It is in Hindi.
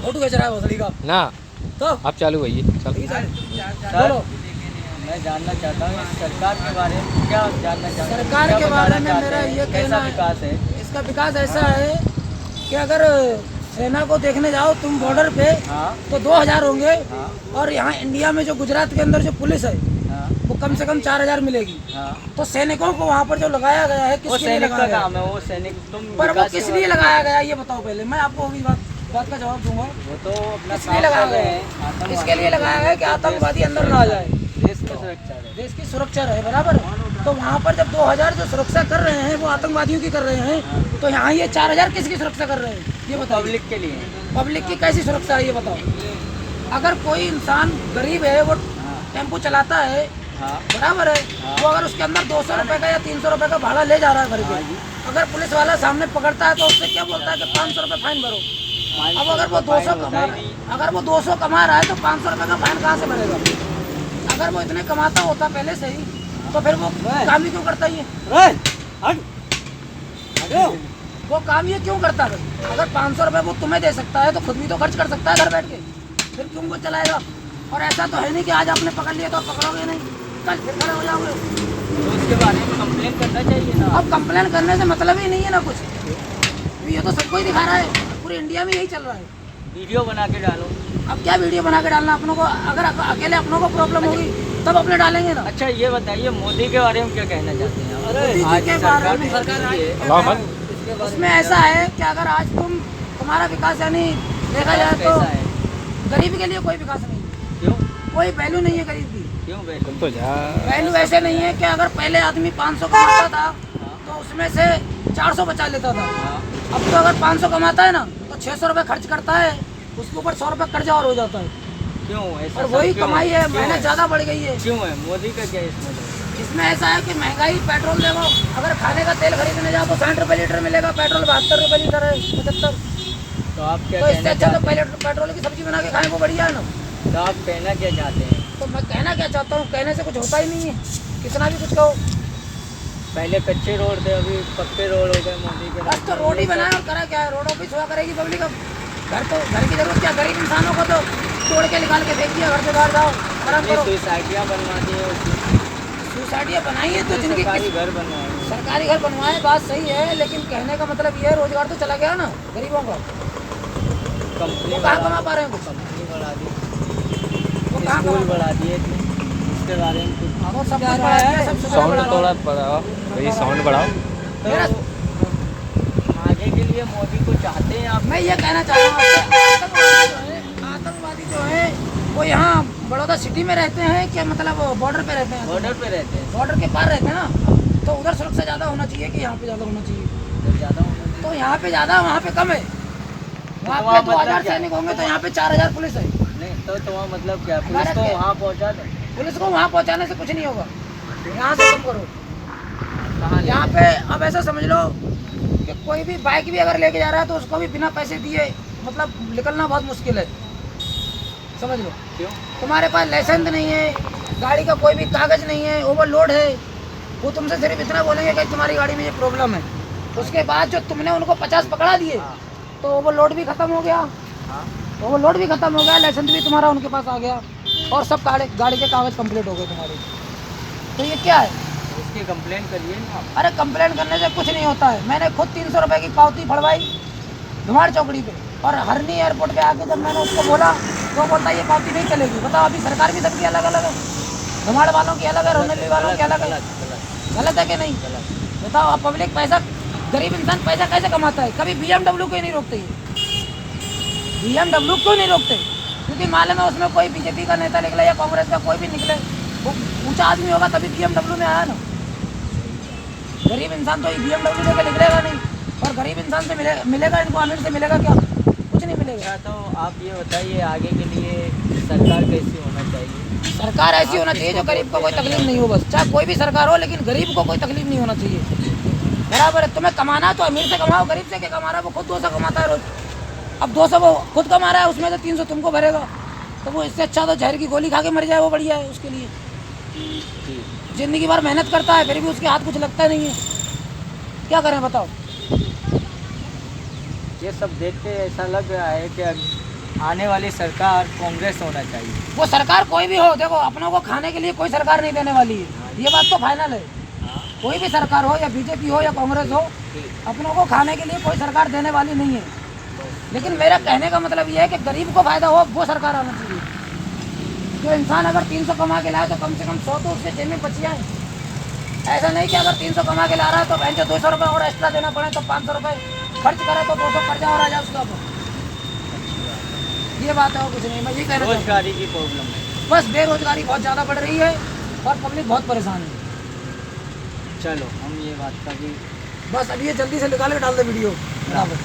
फोटो खींच रहा है भोसड़ी का ना। तो आप चालू भैया चल। बोलो। मैं जानना चाहता हूँ इस सरकार के बारे में, क्या जानना चाहते हैं? सरकार क्या के बताना बारे में चाहते मेरा हैं? ये कैसा कहना विकास है? इसका विकास ऐसा है कि अगर सेना को देखने जाओ तुम बॉर्डर पे हाँ तो 2000 होंगे, हाँ और यहाँ इंडिया में जो गुजरात के अंदर जो पुलिस है हाँ वो कम से कम 4000 मिलेगी। हाँ। तो सैनिकों को वहाँ पर जो लगाया गया है वो किसके लिए सैनिक का लगाया गया काम है, वो सैनिक तुम पर वो विकास किस के लिए बारे में- लगाया गया ये बताओ पहले, मैं आपको अभी बात का जवाब दूंगा। वो तो अपना किस काम लिए कर लगाया रहे गया हैं, है? आतंकवादी इसके लिए लगाया गया कि आतंकवादी अंदर ना आ जाए, देश की सुरक्षा है। देश की सुरक्षा रहे, बराबर। तो वहाँ पर जब 2000 जो सुरक्षा कर रहे हैं वो आतंकवादियों की कर रहे हैं, तो यहाँ ये 4000 किसकी सुरक्षा कर रहे हैं ये बताओ। पब्लिक के लिए। पब्लिक की कैसी सुरक्षा है ये बताओ। अगर कोई इंसान गरीब है वो टेम्पो चलाता है, हाँ बराबर है, वो अगर उसके अंदर 200 रुपए का या 300 रुपए का भाड़ा ले जा रहा है भर के, अगर पुलिस वाला सामने पकड़ता है तो उससे क्या बोलता है कि 500 रुपए फाइन भरो। अब अगर वो 200 कमा रहा है तो 500 रुपए का फाइन कहाँ से भरेगा? अगर वो इतने कमाता होता पहले से ही तो फिर वो काम ही क्यों करता ये? वो काम ये क्यों करता है? अगर 500 रुपए वो तुम्हें दे सकता है तो खुद भी तो खर्च कर सकता है घर बैठ के, फिर क्यों वो चलाएगा? और ऐसा तो है नहीं कि आज आपने पकड़ लिया तो आप पकड़ोगे नहीं, कल फिर खड़े हो जाओगे। तो उसके बारे में कंप्लेन करना चाहिए ना। अब कंप्लेन करने से मतलब ही नहीं है ना कुछ, ये तो सबको ही दिखा रहा है, पूरे इंडिया में यही चल रहा है। वीडियो बना के डालो। अब क्या वीडियो बना के डालना अपनों को? अगर अकेले अपनों को प्रॉब्लम होगी तब अपने डालेंगे ना। अच्छा ये बताइए मोदी के बारे में क्या कहना चाहते हैं? मोदी जी आज के सरकार बारे में सरकार आई है। अल्लाह मत। उसमें ऐसा है कि अगर आज तुम्हारा विकास यानी देखा जाए तो कैसा है? गरीब के लिए कोई विकास नहीं है, क्यों कोई वैल्यू नहीं है गरीब की। क्यों बैठो? तो जा। वैल्यू ऐसे नहीं है कि अगर पहले आदमी 500 कमाता था तो उसमें से 400 बचा लेता था। अब तो अगर 500 कमाता है ना तो 600 रुपये खर्च करता है, उसके ऊपर 100 रुपये कर्जा और हो जाता है, क्यों ऐसा? और सब वही क्यों कमाई है, क्यों मेहनत ज़्यादा बढ़ गई है। क्यों है? मोदी का क्या इसमें? इसमें ऐसा है कि महंगाई, पेट्रोल देखो, अगर खाने का तेल खरीदने जाओ तो 60 रुपये लीटर मिलेगा, पेट्रोल 72 रुपये लीटर है, 75। तो आप क्या तो इससे कहना अच्छा तो चाहते पहले पेट्रोल की सब्जी बना के खाएं वो बढ़िया है ना। हैं? तो आप कहना क्या चाहते हैं? तो मैं कहना क्या चाहता हूँ, कहने से कुछ होता ही नहीं है, कितना भी कुछ कहो। पहले कच्चे रोड थे, अभी पक्के रोड हो गए मोदी के। बस तो रोड ही बनाए और करा क्या है? रोडों की सेवा करेगी पब्लिक। अब घर की जरूरत क्या? गरीब इंसानों को तो तोड़ के निकाल के फेंक दिया, घर से बाहर जाओ आराम करो। सोसाइटियाँ बनवा दी है उसकी, सोसाइटियाँ बनाई है तो जिनकी सरकारी घर बनवाए हैं। सरकारी घर बनवाए, बात सही है, लेकिन कहने का मतलब ये है रोजगार तो चला गया ना गरीबों का। कंपनी वो कहाँ कमा पा रहे हैं कुछ? कंपनी बढ़ा दी, वो कहाँ स्कूल कमा बढ़ा दिए थे, इसके बारे में कुछ वो सब कुछ बढ़ा दिया, सब सुविधा साउंड बढ़ा दी। थोड़ा बढ़ाओ भाई, साउंड बढ़ाओ। मेरा आगे के लिए मोदी को चाहते हैं आप? मैं ये कहना चाह रहा हूँ आतंकवादी जो है वो यहाँ बड़ौदा सिटी में रहते हैं कि मतलब बॉर्डर पे रहते हैं? बॉर्डर पे रहते हैं, बॉर्डर के पार रहते हैं ना, तो उधर सुरक्षा ज़्यादा होना चाहिए कि यहाँ पे ज़्यादा होना चाहिए? तो ज़्यादा होना तो यहाँ पे ज़्यादा, वहाँ पे कम है। वहाँ वहाँ पे मतलब 2000 क्या? सैनिक होंगे तो यहाँ पे 4000 पुलिस है। नहीं तो वहाँ मतलब क्या? पुलिस भारत को के- वहाँ पहुँचा दें? पुलिस को वहाँ पहुँचाने से कुछ नहीं होगा, यहाँ से कम करो। कहाँ यहाँ पे अब ऐसा समझ लो कि कोई भी बाइक भी अगर लेके जा रहा है तो उसको भी बिना पैसे दिए मतलब निकलना बहुत मुश्किल है, समझ लो। क्यों? तुम्हारे पास लाइसेंस नहीं है, गाड़ी का कोई भी कागज नहीं है, ओवरलोड है, वो तुमसे सिर्फ इतना बोलेंगे कि तुम्हारी गाड़ी में ये प्रॉब्लम है, उसके बाद जो तुमने उनको 50 पकड़ा दिए तो ओवरलोड भी खत्म हो गया, ओवरलोड भी खत्म हो गया, लाइसेंस भी तुम्हारा उनके पास आ गया और सब गाड़ी के कागज कंप्लीट हो गए तुम्हारे। तो ये क्या है? इसकी कंप्लेन करिए ना आप। अरे कंप्लेन करने से कुछ नहीं होता है। मैंने खुद 300 रुपये की पावती फड़वाई धुमाड़ चौकड़ी पे, और हरनी एयरपोर्ट पे आके जब मैंने उसको बोला तो बोलता ये पावती नहीं चलेगी। बताओ, अभी सरकार भी सबकी अलग अलग है, धुमाड़ वालों की अलग है, रोनेली वालों की अलग है। गलत है कि नहीं? बताओ, अब पब्लिक पैसा, गरीब इंसान पैसा कैसे कमाता है? कभी BMW को ही नहीं रोकते, BMW क्यों नहीं रोकते? क्योंकि मालूम है उसमें कोई बीजेपी का नेता निकले या कांग्रेस का कोई भी निकले, वो ऊंचा आदमी होगा तभी BMW में आया ना। गरीब इंसान तो BMW लेकर निकलेगा नहीं, और गरीब इंसान से मिलेगा इनको, अमीर से मिलेगा क्या? कुछ नहीं मिलेगा। तो आप ये बताइए आगे के लिए सरकार कैसी होना चाहिए? सरकार ऐसी होना चाहिए जो गरीब को कोई तकलीफ नहीं हो, बस चाहे कोई भी सरकार हो, लेकिन गरीब को कोई तकलीफ नहीं होना चाहिए। बराबर है, तुम्हें कमाना है तो अमीर से कमाओ, गरीब से क्या कमा रहा है? वो खुद 200 कमाता है रोज, अब 200 वो खुद कमा रहा है, उसमें से 300 तुमको भरेगा, तो वो इससे अच्छा तो जहर की गोली खा के मर जाए, वो बढ़िया है उसके लिए। जिंदगी भर मेहनत करता है फिर भी उसके हाथ कुछ लगता नहीं है, क्या करें बताओ? ये सब देख के ऐसा लग रहा है कि आने वाली सरकार कांग्रेस होना चाहिए। वो सरकार कोई भी हो, देखो अपनों को खाने के लिए कोई सरकार नहीं देने वाली है, ये बात तो फाइनल है। कोई भी सरकार हो, या बीजेपी हो या कांग्रेस हो, अपनों को खाने के लिए कोई सरकार देने वाली नहीं है। लेकिन मेरा कहने का मतलब ये है कि गरीब को फायदा हो वो सरकार आना चाहिए। जो इंसान अगर 300 कमा के लाए तो कम से कम 100 तो उसके जेब में बच जाए। ऐसा नहीं कि अगर 300 कमा के ला रहा है तो बहन 200 रुपये और एक्स्ट्रा देना पड़े, तो 500 रुपये खर्च करे तो 200 कर्जा और आ जाए उसका। ये बात है और कुछ नहीं। मैं ये कह रहा हूँ रोजगारी की प्रॉब्लम है। बस बेरोजगारी बहुत ज़्यादा बढ़ रही है और पब्लिक बहुत परेशान है। चलो हम ये बात का भी बस अब ये जल्दी से निकाल के डाल दे वीडियो बराबर।